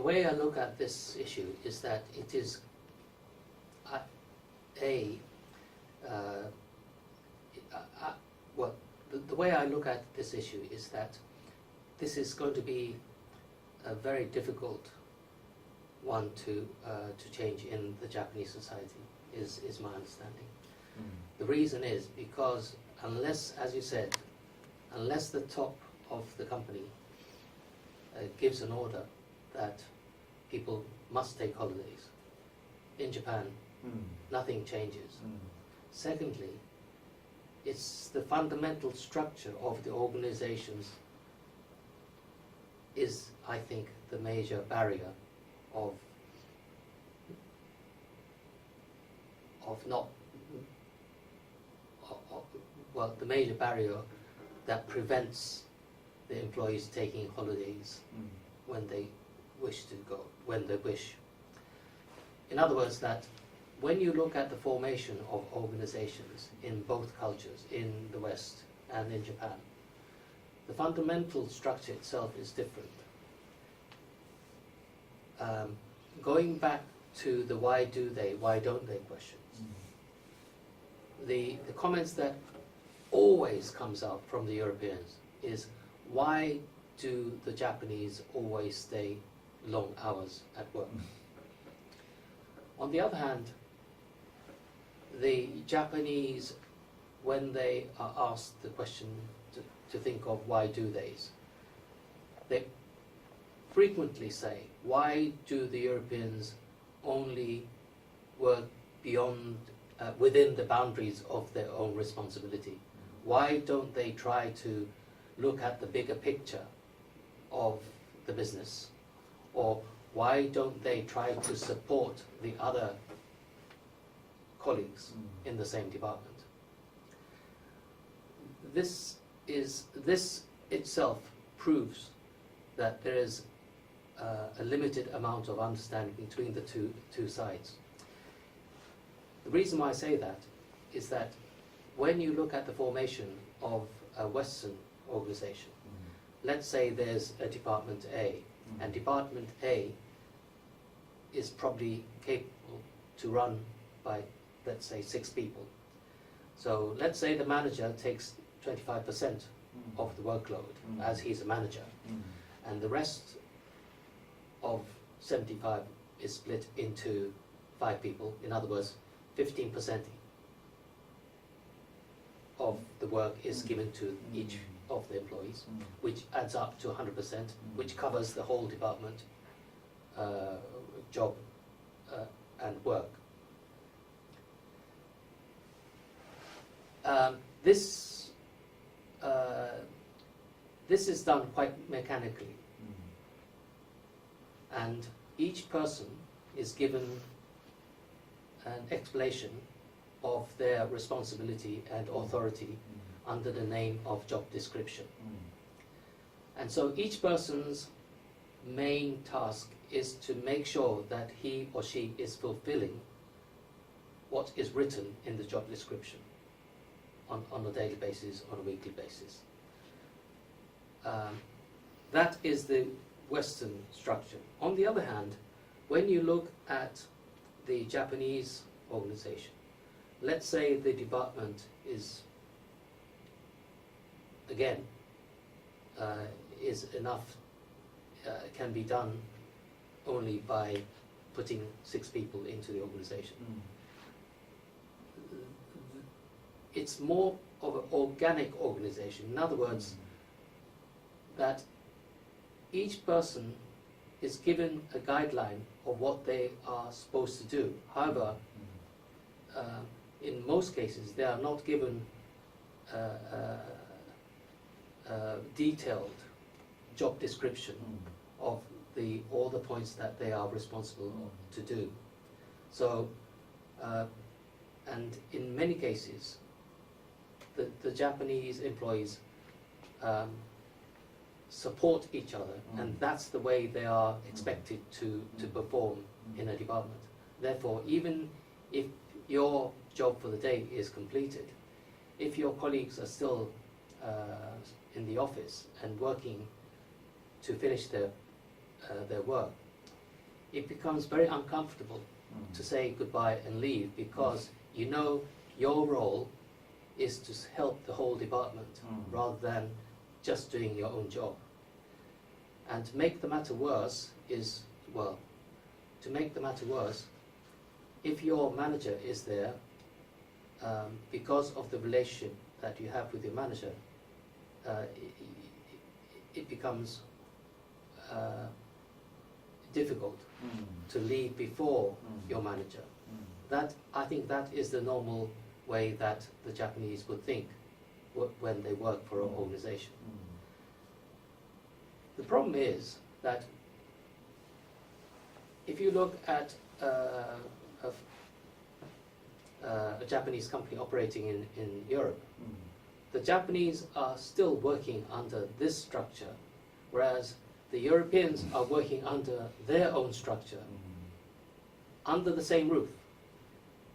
the way I look at this issue is that it is the way I look at this issue is that this is going to be a very difficult one to change in the Japanese society, is my understanding. The reason is because unless, as you said, unless the top of the company gives an order that people must take holidays, in Japan, nothing changes. Secondly, it's the fundamental structure of the organizations is, I think, the major barrier of the major barrier that prevents the employees taking holidays when they wish to go, when they wish. In other words, that when you look at the formation of organizations in both cultures, in the West and in Japan, the fundamental structure itself is different. Going back to the why do they, why don't they questions, the comments that always comes out from the Europeans is, why do the Japanese always stay long hours at work? On the other hand, the Japanese, when they are asked the question to think of why do they frequently say, why do the Europeans only work beyond, within the boundaries of their own responsibility? Why don't they try to look at the bigger picture of the business? Or why don't they try to support the other colleagues in the same department? This itself proves that there is a limited amount of understanding between the two sides. The reason why I say that is that when you look at the formation of a Western organization, let's say there's a Department A, and Department A is probably capable to run by, let's say, 6 people. So let's say the manager takes 25% of the workload as he's a manager, and the rest of 75 is split into 5 people. In other words, 15% of the work is given to each of the employees, which adds up to 100%, which covers the whole department job and work. This is done quite mechanically, and each person is given an explanation of their responsibility and authority under the name of job description. And so each person's main task is to make sure that he or she is fulfilling what is written in the job description on a daily basis, on a weekly basis. That is the Western structure. On the other hand, when you look at the Japanese organization, let's say the department is, again, is enough, can be done only by putting 6 people into the organization. It's more of an organic organization. In other words, that each person is given a guideline of what they are supposed to do. However, in most cases, they are not given detailed job description of all the points that they are responsible to do. So, and in many cases, the Japanese employees support each other, and that's the way they are expected to perform in a department. Therefore, even if your job for the day is completed, if your colleagues are still in the office and working to finish their work, it becomes very uncomfortable to say goodbye and leave, because you know your role is to help the whole department rather than just doing your own job. And to make the matter worse is, well, to make the matter worse, if your manager is there, because of the relationship that you have with your manager, it becomes difficult to leave before your manager. That, I think that is the normal way that the Japanese would think when they work for an organization. The problem is that if you look at a Japanese company operating in Europe, the Japanese are still working under this structure, whereas the Europeans are working under their own structure, under the same roof.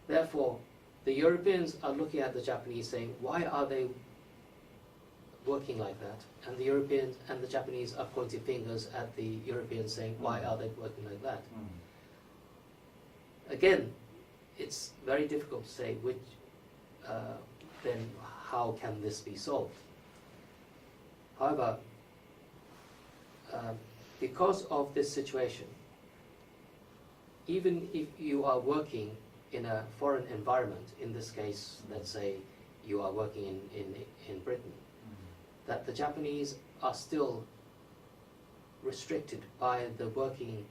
Therefore, the Europeans are looking at the Japanese saying, why are they working like that? And the Europeans and the Japanese are pointing fingers at the Europeans saying, why are they working like that? Again, it's very difficult to say which, then how can this be solved? However, because of this situation, even if you are working in a foreign environment, in this case, let's say you are working in Britain, that the Japanese are still restricted by the working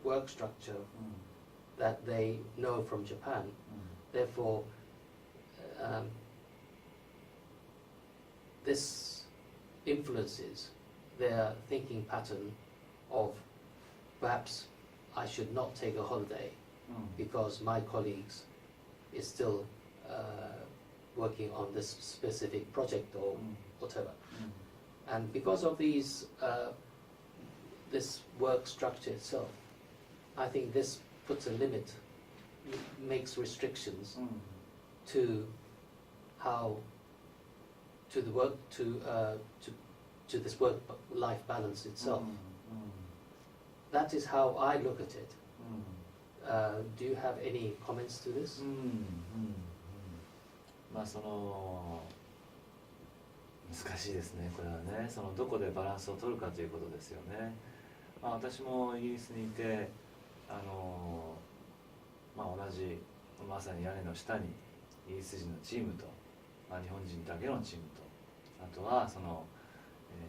work structure that they know from Japan. Therefore, this influences their thinking pattern of perhaps I should not take a holiday because my colleagues is still working on this specific project or whatever. And because of these, this work structure itself, I think this puts a limit, makes restrictions to how, to the work, to this work-life balance itself. That is how I look at it. Do you have any comments to this? まあその難しいですね、これはね。そのどこでバランスを取るかということですよね。まあ、私もイギリスにいて、まあ、同じまさに屋根の下にイギリス人のチームと、まあ、日本人だけのチームと、あとはその、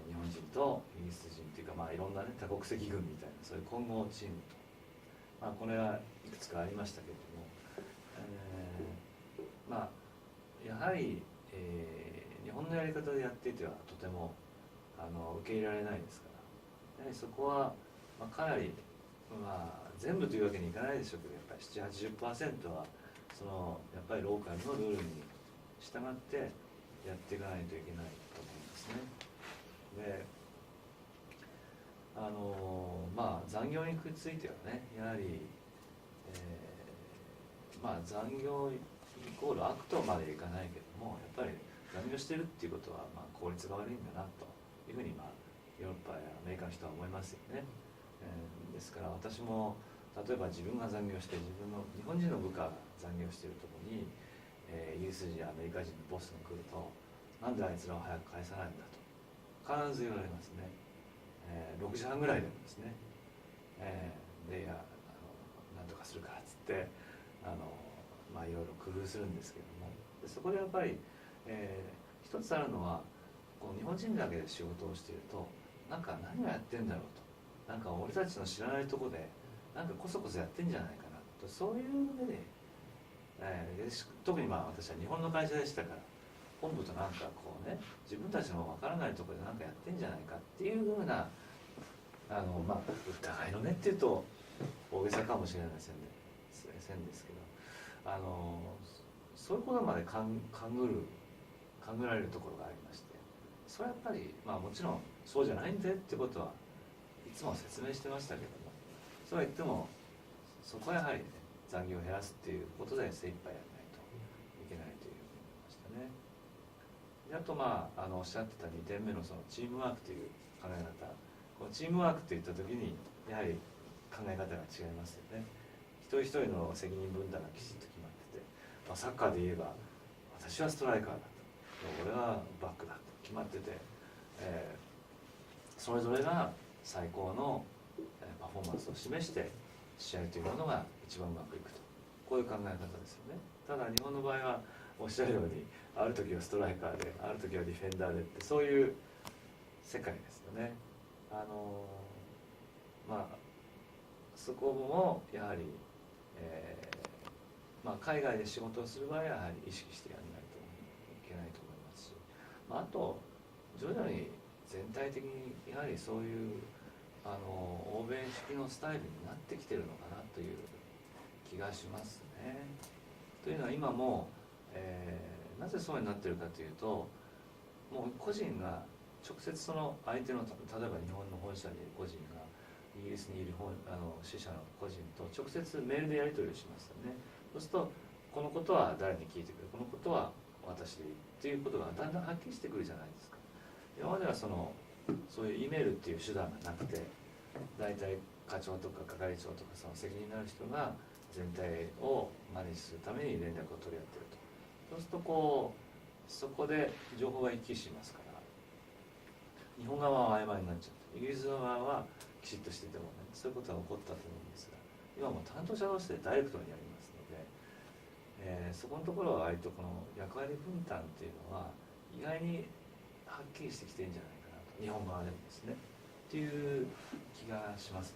日本人とイギリス人というか、まあ、いろんな、ね、多国籍軍みたいなそういう混合チームと、まあ、これはいくつかありましたけれども、まあやはり、日本のやり方でやっていてはとても受け入れられないですから、やはりそこは、まあ、かなり、まあ、全部というわけにいかないでしょうけど、やっぱり 70-80% はそのやっぱりローカルのルールに従ってやっていかないといけないと思うんですね。で、まあ残業についてはね、やはり、まあ残業イコール悪とまでいかないけども、やっぱり残業してるっていうことは、まあ、効率が悪いんだなというふうに、まあ、ヨーロッパやアメリカの人は思いますよね。ですから私も例えば自分が残業して自分の日本人の部下が残業しているところに、イギリス人やアメリカ人のボスが来ると、なんであいつらを早く返さないんだと必ず言われますね。6時半ぐらいでもですね、で、いやなんとかするからっつってまあいろいろ工夫するんですけれども、でそこでやっぱり、一つあるのはこう日本人だけで仕事をしていると、なんか何をやってんだろうと、なんか俺たちの知らないとこでなんかこそこそやってんじゃないかなと、そういう目で、特にまあ私は日本の会社でしたから、本部となんかこうね、自分たちの分からないところでなんかやってんじゃないかっていうふうなまあ疑いの目っていうと大げさかもしれませんですけど、そういうことまで勘ぐられるところがありまして、それはやっぱり、まあ、もちろんそうじゃないんだよってことはいつも説明してましたけども、そうは言ってもそこはやはり、ね、残業を減らすっていうことで精一杯やらないといけないというふうに思いましたね。であと、まあ、おっしゃってた2点目のそのチームワークという考え方、このチームワークといった時にやはり考え方が違いますよね。一人一人の責任分担がきちっと決まってて、サッカーで言えば私はストライカーだと、俺はバックだと決まってて、それぞれが最高のパフォーマンスを示して試合というものが一番うまくいくと、こういう考え方ですよね。ただ日本の場合はおっしゃるように、ある時はストライカーである時はディフェンダーでって、そういう世界ですよね。そこもやはり、海外で仕事をする場合はやはり意識してやらないといけないと思いますし、あと徐々に全体的にやはりそういう欧米式のスタイルになってきてるのかなという気がしますね。というのは今も、なぜそうになってるかというと、もう個人が直接その相手の、例えば日本の本社にいる個人がイギリスにいる支社の個人と直接メールでやり取りをしますよね。そうするとこのことは誰に聞いてくる、このことは私でいいっていうことがだんだんはっきりしてくるじゃないですか。今まではそういう E メールっていう手段がなくて、大体課長とか係長とかその責任のある人が全体をマネージするために連絡を取り合っていると。そうするとそこで情報が行き来しますから、日本側は曖昧になっちゃう、イギリス側はきちっとしててもね、そういうことが起こったと思うんですが、今も担当者同士でダイレクトにやりますので、そこのところは割とこの役割分担っていうのは意外にはっきりしてきてるんじゃないかなと、日本側でもですねっていう気がします。